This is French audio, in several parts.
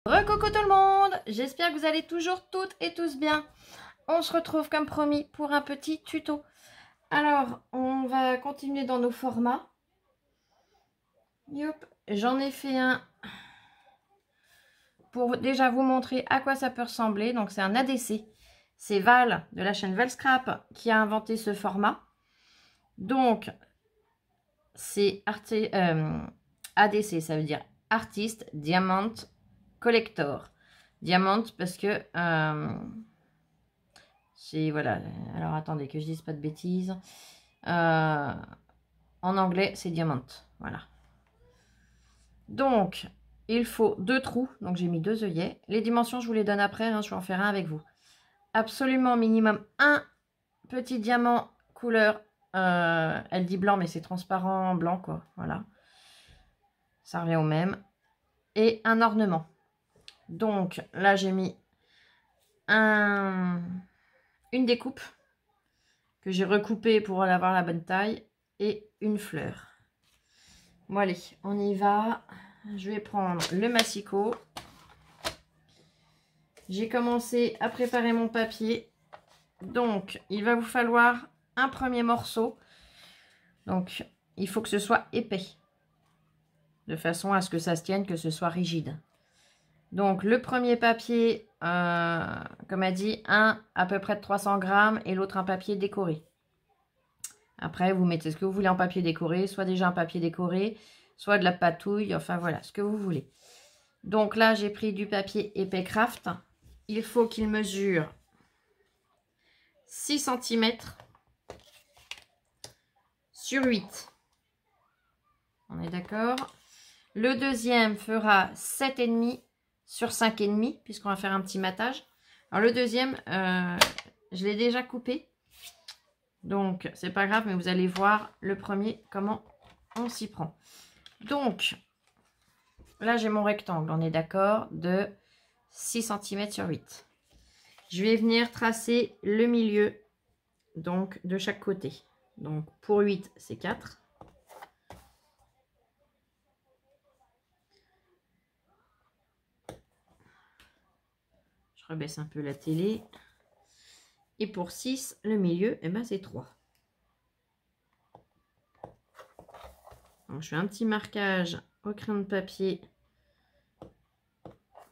Recoucou tout le monde, j'espère que vous allez toujours toutes et tous bien. On se retrouve comme promis pour un petit tuto. Alors, on va continuer dans nos formats. J'en ai fait un pour déjà vous montrer à quoi ça peut ressembler. Donc c'est un ADC. C'est Val de la chaîne Valscrap qui a inventé ce format. Donc c'est ADC, ça veut dire Artist Diamond Collector. Diamant parce que c'est voilà. Alors attendez que je dise pas de bêtises. En anglais c'est diamant. Voilà. Donc il faut 2 trous. Donc j'ai mis 2 œillets. Les dimensions je vous les donne après. Hein, je vais en faire un avec vous. Absolument minimum un petit diamant couleur. Elle dit blanc mais c'est transparent blanc quoi. Voilà. Ça revient au même. Et un ornement. Donc là j'ai mis une découpe que j'ai recoupée pour avoir la bonne taille et une fleur. Bon allez, on y va. Je vais prendre le massicot. J'ai commencé à préparer mon papier. Donc, il va vous falloir un premier morceau. Donc, il faut que ce soit épais. De façon à ce que ça se tienne, que ce soit rigide. Donc, le premier papier, comme a dit, un à peu près de 300 grammes et l'autre un papier décoré. Après, vous mettez ce que vous voulez en papier décoré, soit déjà un papier décoré, soit de la patouille, enfin voilà, ce que vous voulez. Donc là, j'ai pris du papier épais craft. Il faut qu'il mesure 6 cm sur 8. On est d'accord? Le deuxième fera 7,5 sur 5,5, puisqu'on va faire un petit matage. Alors le deuxième, je l'ai déjà coupé. Donc, c'est pas grave, mais vous allez voir le premier, comment on s'y prend. Donc, là, j'ai mon rectangle, on est d'accord, de 6 cm sur 8. Je vais venir tracer le milieu, donc, de chaque côté. Donc, pour 8, c'est 4. Je rebaisse un peu la télé. Et pour 6, le milieu, eh ben, c'est 3. Donc, je fais un petit marquage au crayon de papier.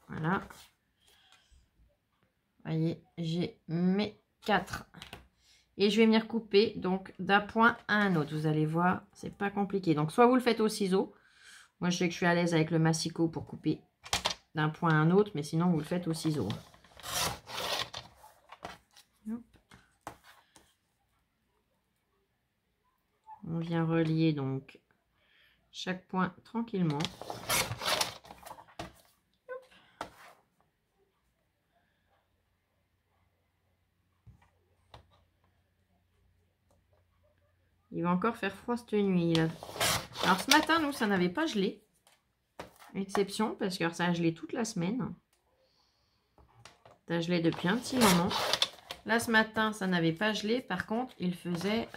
Voilà. Vous voyez, j'ai mes 4. Et je vais venir couper donc d'un point à un autre. Vous allez voir, c'est pas compliqué. Donc, soit vous le faites au ciseau. Moi, je sais que je suis à l'aise avec le massicot pour couper d'un point à un autre. Mais sinon, vous le faites au ciseau. On vient relier donc chaque point tranquillement. Il va encore faire froid cette nuit. Là. Alors ce matin, nous, ça n'avait pas gelé. Exception, parce que ça a gelé toute la semaine. Ça a gelé depuis un petit moment. Là, ce matin, ça n'avait pas gelé. Par contre, il faisait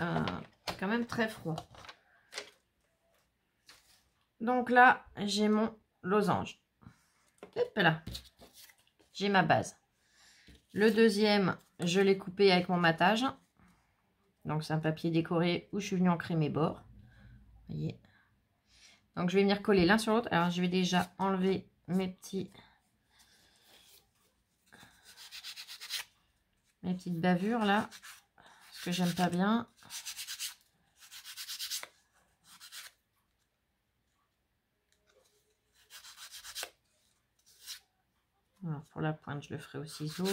quand même très froid. Donc là, j'ai mon losange. Hop là. J'ai ma base. Le deuxième, je l'ai coupé avec mon matage. Donc, c'est un papier décoré où je suis venue ancrer mes bords. Vous voyez. Donc, je vais venir coller l'un sur l'autre. Alors, je vais déjà enlever mes petites bavures là. Parce que j'aime pas bien. Alors, pour la pointe, je le ferai au ciseau.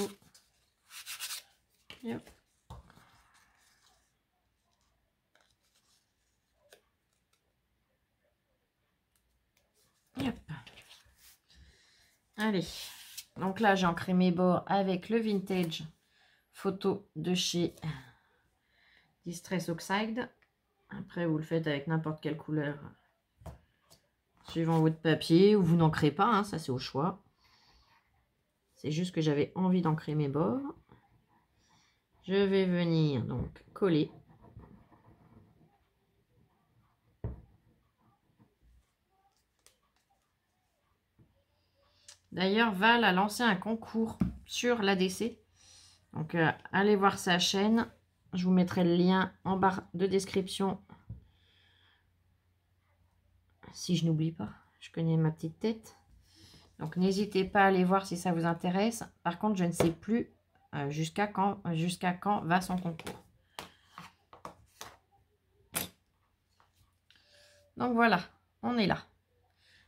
Hop. Hop. Allez, donc là j'ai ancré mes bords avec le vintage photo de chez Distress Oxide. Après vous le faites avec n'importe quelle couleur suivant votre papier, ou vous n'ancrez pas, hein, ça c'est au choix. C'est juste que j'avais envie d'ancrer mes bords. Je vais venir donc coller. D'ailleurs, Val a lancé un concours sur l'ADC. Donc, allez voir sa chaîne. Je vous mettrai le lien en barre de description. Si je n'oublie pas, je connais ma petite tête. Donc, n'hésitez pas à aller voir si ça vous intéresse. Par contre, je ne sais plus jusqu'à quand va son concours. Donc, voilà, on est là.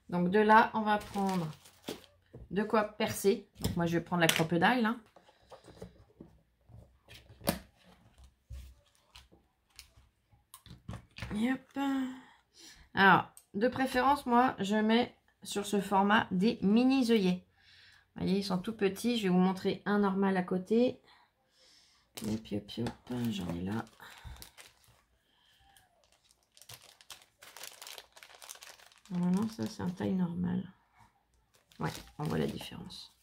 Donc, de là, on va prendre de quoi percer. Donc, moi, je vais prendre la crocodile. Hein. Et hop. Alors, de préférence, moi, je mets sur ce format des mini œillets. Vous voyez, ils sont tout petits. Je vais vous montrer un normal à côté. Et puis, hop, hop, j'en ai là. Normalement, ça, c'est un taille normale. Ouais, on voit la différence.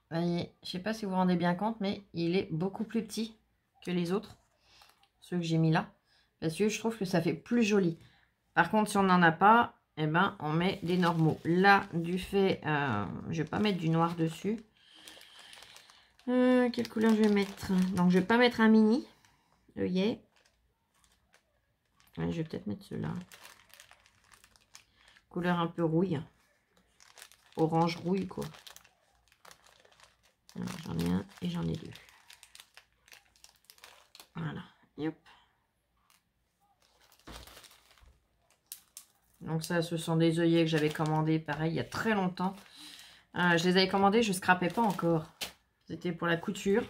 Vous voyez, je ne sais pas si vous vous rendez bien compte, mais il est beaucoup plus petit que les autres. Ceux que j'ai mis là. Parce que je trouve que ça fait plus joli. Par contre, si on n'en a pas, eh ben, on met des normaux. Là, du fait, je vais pas mettre du noir dessus. Quelle couleur je vais mettre? Donc, je vais pas mettre un mini œillet. Ouais, je vais peut-être mettre ceux-là. Couleur un peu rouille. Orange rouille, quoi. J'en ai un et j'en ai deux. Voilà. Et hop. Donc ça, ce sont des œillets que j'avais commandés, pareil, il y a très longtemps. Je les avais commandés, je ne scrapais pas encore. C'était pour la couture.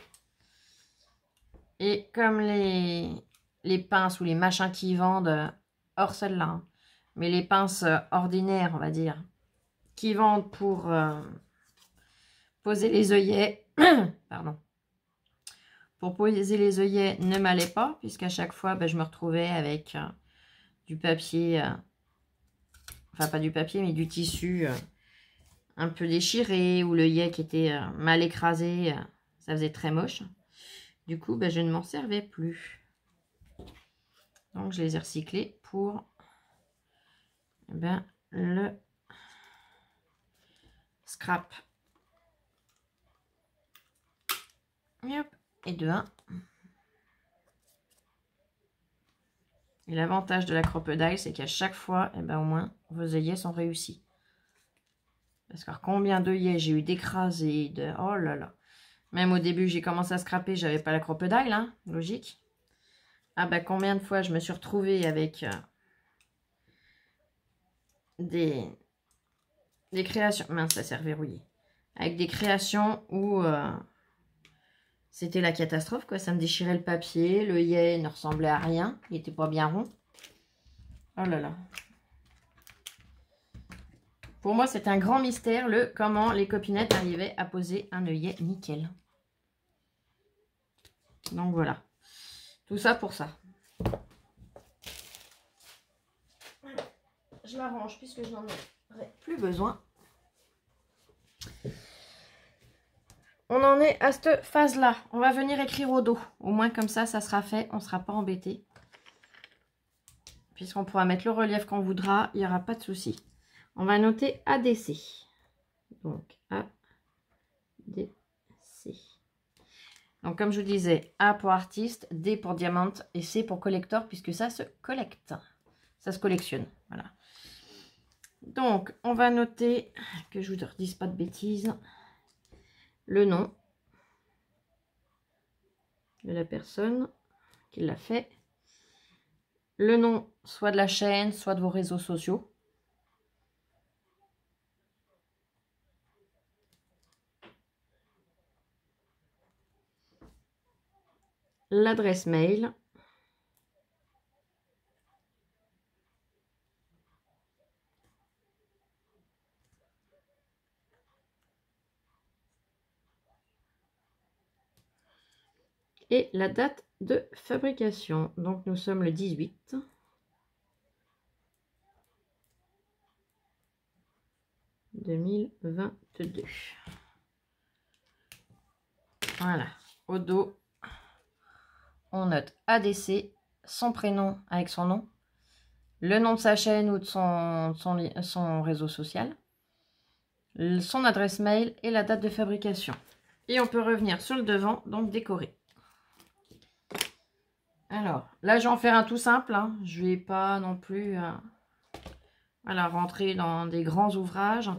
Et comme les pinces ou les machins qui vendent, hors celle-là, hein, mais les pinces ordinaires, on va dire, qui vendent pour poser les œillets, pardon, pour poser les œillets ne m'allaient pas, puisqu'à chaque fois, je me retrouvais avec du papier, enfin pas du papier, mais du tissu un peu déchiré, ou l'œillet qui était mal écrasé, ça faisait très moche. Du coup, je ne m'en servais plus. Donc, je les ai recyclés pour le scrap. Et hop, et de 1. Et l'avantage de la crocodile, c'est qu'à chaque fois, au moins, vos œillets sont réussis. Parce que combien d'œillets j'ai eu d'écrasés, de... Oh là là. Même au début, j'ai commencé à scraper, j'avais pas la crocodile, hein, logique. Ah combien de fois je me suis retrouvée avec des créations... Mince, ça s'est reverrouillé. Avec des créations où c'était la catastrophe, quoi. Ça me déchirait le papier, l'œillet ne ressemblait à rien, il était pas bien rond. Oh là là. Pour moi, c'est un grand mystère, comment les copinettes arrivaient à poser un œillet nickel. Donc voilà. Tout ça pour ça. Je la range puisque je n'en aurai plus besoin. On en est à cette phase-là. On va venir écrire au dos. Au moins comme ça sera fait. On ne sera pas embêté. Puisqu'on pourra mettre le relief qu'on voudra. Il n'y aura pas de souci. On va noter ADC. Donc ADC. Donc comme je vous disais, A pour artiste, D pour diamante et C pour collector. Puisque ça se collecte. Ça se collectionne. Voilà. Donc on va noter, que je vous dise pas de bêtises, le nom de la personne qui l'a fait, le nom soit de la chaîne, soit de vos réseaux sociaux, l'adresse mail, et la date de fabrication. Donc nous sommes le 18. « 2022. » Voilà. Au dos, on note ADC, son prénom avec son nom, le nom de sa chaîne ou de son réseau social, son adresse mail et la date de fabrication. Et on peut revenir sur le devant, donc décorer. Alors, là, je vais en faire un tout simple. Hein. Je ne vais pas non plus voilà, rentrer dans des grands ouvrages.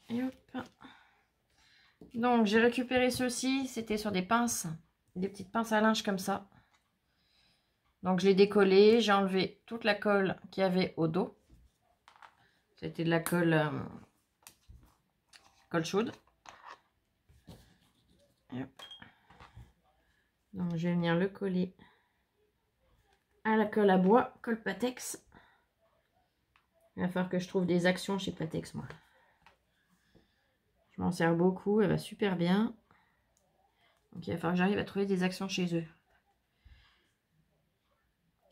Et hop. Donc, j'ai récupéré ceci. C'était sur des pinces, des petites pinces à linge comme ça. Donc, je l'ai décollé. J'ai enlevé toute la colle qu'il y avait au dos. C'était de la colle, colle chaude. Et hop. Donc, je vais venir le coller à la colle à bois, colle Patex. Il va falloir que je trouve des actions chez Patex, moi. Je m'en sers beaucoup, elle va super bien. Donc, il va falloir que j'arrive à trouver des actions chez eux.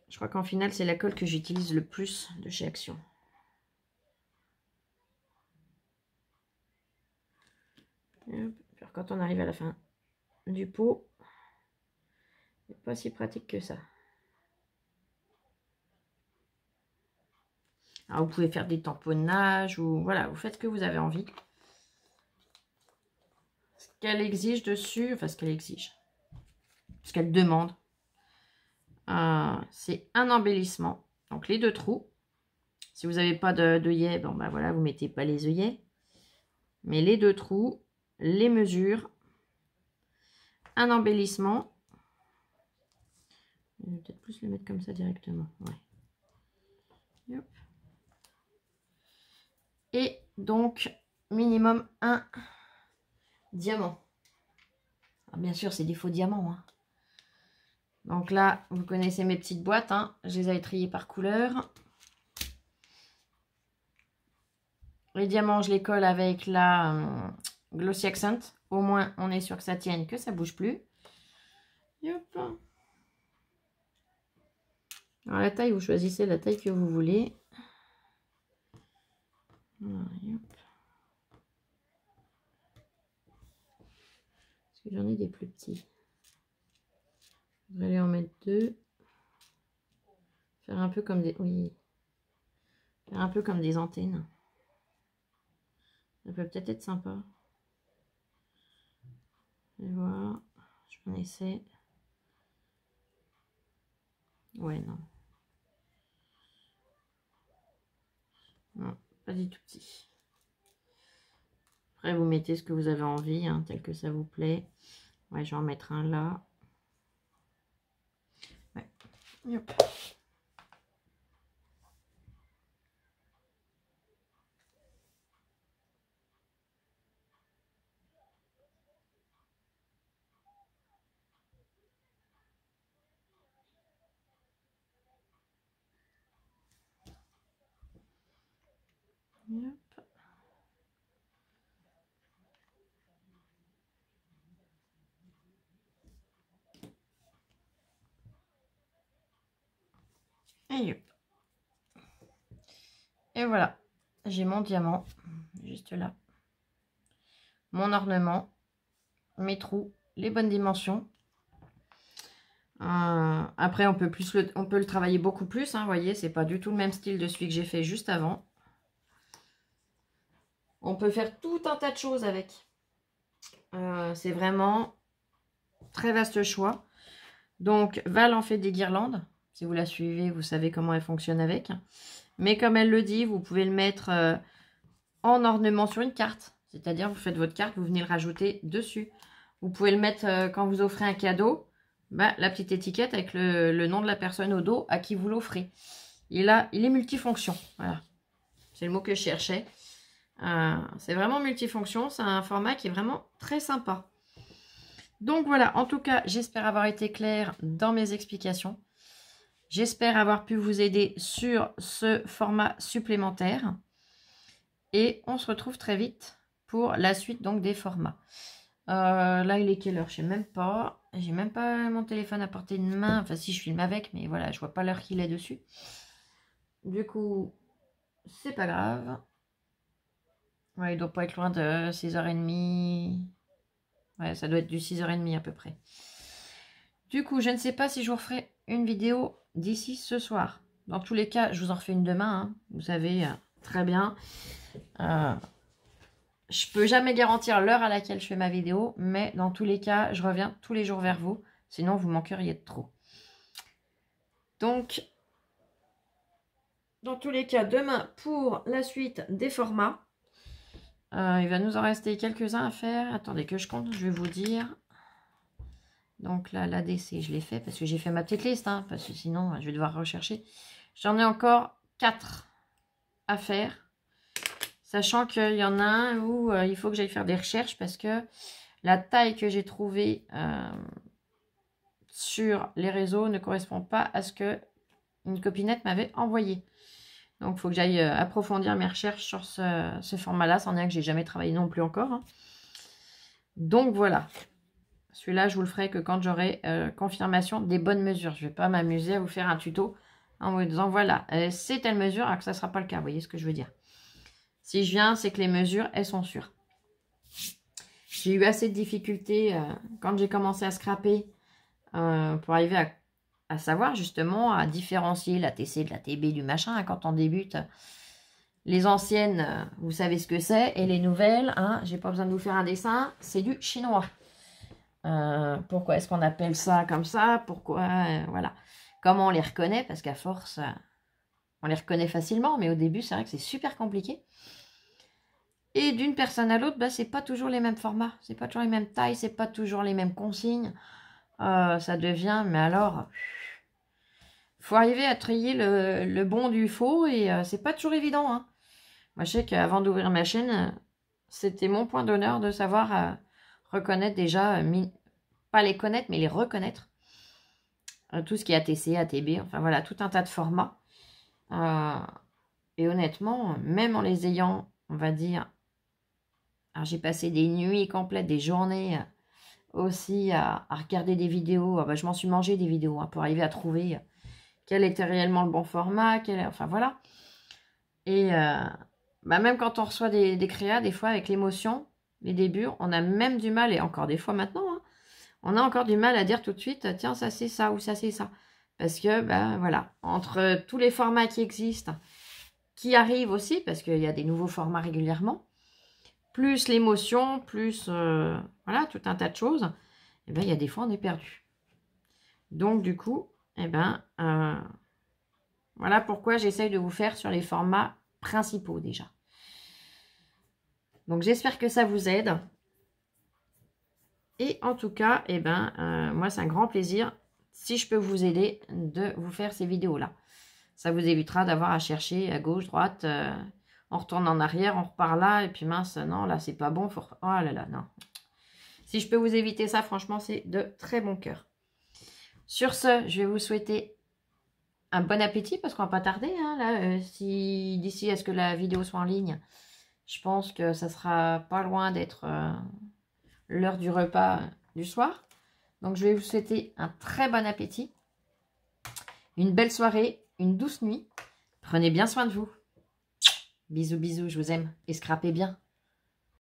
Je crois qu'en final, c'est la colle que j'utilise le plus de chez Action. Hop. Alors, quand on arrive à la fin du pot, c'est pas si pratique que ça. Alors, vous pouvez faire des tamponnages ou voilà, vous faites ce que vous avez envie. Ce qu'elle exige dessus, enfin ce qu'elle exige, ce qu'elle demande, c'est un embellissement. Donc les 2 trous. Si vous n'avez pas d'œillet, bon ben voilà, vous mettez pas les œillets. Mais les 2 trous, les mesures, un embellissement. Je vais peut-être plus le mettre comme ça directement. Ouais. Hop. Et donc, minimum un diamant. Alors, bien sûr, c'est des faux diamants. Hein. Donc là, vous connaissez mes petites boîtes. Hein. Je les ai triées par couleur. Les diamants, je les colle avec la Glossy Accent. Au moins, on est sûr que ça tienne, que ça ne bouge plus. Hop. Alors, la taille, vous choisissez la taille que vous voulez. Voilà, parce que j'en ai des plus petits. Je vais aller en mettre 2. Faire un peu comme des... Oui. Faire un peu comme des antennes. Ça peut peut-être être sympa. Et voilà. Je m'en essaie. Ouais, non. Non, pas du tout petit. Après, vous mettez ce que vous avez envie, hein, tel que ça vous plaît. Ouais, je vais en mettre un là. Ouais. Yep. Yep. Et hop. Et voilà, j'ai mon diamant, juste là. Mon ornement, mes trous, les bonnes dimensions. Après, on peut le travailler beaucoup plus. Hein, vous voyez, c'est pas du tout le même style de celui que j'ai fait juste avant. On peut faire tout un tas de choses avec. C'est vraiment très vaste choix. Donc, Val en fait des guirlandes. Si vous la suivez, vous savez comment elle fonctionne avec. Mais comme elle le dit, vous pouvez le mettre en ornement sur une carte. C'est-à-dire, vous faites votre carte, vous venez le rajouter dessus. Vous pouvez le mettre quand vous offrez un cadeau. Bah, la petite étiquette avec le nom de la personne au dos à qui vous l'offrez. Il est multifonction. Voilà. C'est le mot que je cherchais. C'est vraiment multifonction. C'est un format qui est vraiment très sympa. Donc voilà, en tout cas, j'espère avoir été claire dans mes explications. J'espère avoir pu vous aider sur ce format supplémentaire. Et on se retrouve très vite pour la suite donc des formats. Là, il est quelle heure? Je sais même pas. J'ai même pas mon téléphone à portée de main. Enfin, si, je filme avec, mais voilà, je vois pas l'heure qu'il est dessus. Du coup, c'est pas grave. Ouais, il doit pas être loin de 6h30. Ouais, ça doit être du 6h30 à peu près. Du coup, je ne sais pas si je vous referai une vidéo d'ici ce soir. Dans tous les cas, je vous en refais une demain, hein. Vous savez très bien. Je peux jamais garantir l'heure à laquelle je fais ma vidéo, mais dans tous les cas, je reviens tous les jours vers vous. Sinon, vous manqueriez de trop. Donc, dans tous les cas, demain, pour la suite des formats, il va nous en rester quelques-uns à faire. Attendez que je compte, je vais vous dire. Donc là, l'ADC, je l'ai fait parce que j'ai fait ma petite liste, hein, parce que sinon, je vais devoir rechercher. J'en ai encore 4 à faire. Sachant qu'il y en a un où il faut que j'aille faire des recherches parce que la taille que j'ai trouvée sur les réseaux ne correspond pas à ce que une copinette m'avait envoyé. Donc, il faut que j'aille approfondir mes recherches sur ce format-là. C'en est un que j'ai jamais travaillé non plus encore, hein. Donc, voilà. Celui-là, je vous le ferai que quand j'aurai confirmation des bonnes mesures. Je ne vais pas m'amuser à vous faire un tuto en vous disant, voilà, c'est telle mesure, alors que ça ne sera pas le cas. Vous voyez ce que je veux dire? Si je viens, c'est que les mesures, elles sont sûres. J'ai eu assez de difficultés quand j'ai commencé à scraper pour arriver à savoir justement, à différencier la TC de la TB du machin. Hein, quand on débute, les anciennes, vous savez ce que c'est, et les nouvelles, hein, j'ai pas besoin de vous faire un dessin, c'est du chinois. Pourquoi est-ce qu'on appelle ça comme ça? Pourquoi voilà. Comment on les reconnaît? Parce qu'à force, on les reconnaît facilement, mais au début, c'est vrai que c'est super compliqué. Et d'une personne à l'autre, bah, c'est pas toujours les mêmes formats, c'est pas toujours les mêmes tailles, c'est pas toujours les mêmes consignes. Ça devient, mais alors, faut arriver à trier le bon du faux et c'est pas toujours évident, hein. Moi, je sais qu'avant d'ouvrir ma chaîne, c'était mon point d'honneur de savoir reconnaître déjà, pas les connaître, mais les reconnaître. Tout ce qui est ATC, ATB, enfin voilà, tout un tas de formats. Et honnêtement, même en les ayant, on va dire, alors j'ai passé des nuits complètes, des journées aussi à regarder des vidéos. Je m'en suis mangé des vidéos hein, pour arriver à trouver quel était réellement le bon format, enfin voilà. Et même quand on reçoit des créas, des fois avec l'émotion, les débuts, on a même du mal, et encore des fois maintenant, hein, on a encore du mal à dire tout de suite, tiens, ça c'est ça ou ça c'est ça. Parce que, voilà, entre tous les formats qui existent, qui arrivent aussi, parce qu'il y a des nouveaux formats régulièrement, plus l'émotion, plus, voilà, tout un tas de choses, et il y a des fois on est perdu. Donc, du coup, voilà pourquoi j'essaye de vous faire sur les formats principaux déjà. Donc, j'espère que ça vous aide. Et en tout cas, moi, c'est un grand plaisir, si je peux vous aider, de vous faire ces vidéos-là. Ça vous évitera d'avoir à chercher à gauche, droite, on retourne en arrière, on repart là, et puis mince, non, là, c'est pas bon. Oh là là, non. Si je peux vous éviter ça, franchement, c'est de très bon cœur. Sur ce, je vais vous souhaiter un bon appétit, parce qu'on va pas tarder, hein, là, si d'ici à ce que la vidéo soit en ligne, je pense que ça sera pas loin d'être l'heure du repas du soir. Donc, je vais vous souhaiter un très bon appétit, une belle soirée, une douce nuit. Prenez bien soin de vous. Bisous, bisous, je vous aime. Et scrapez bien.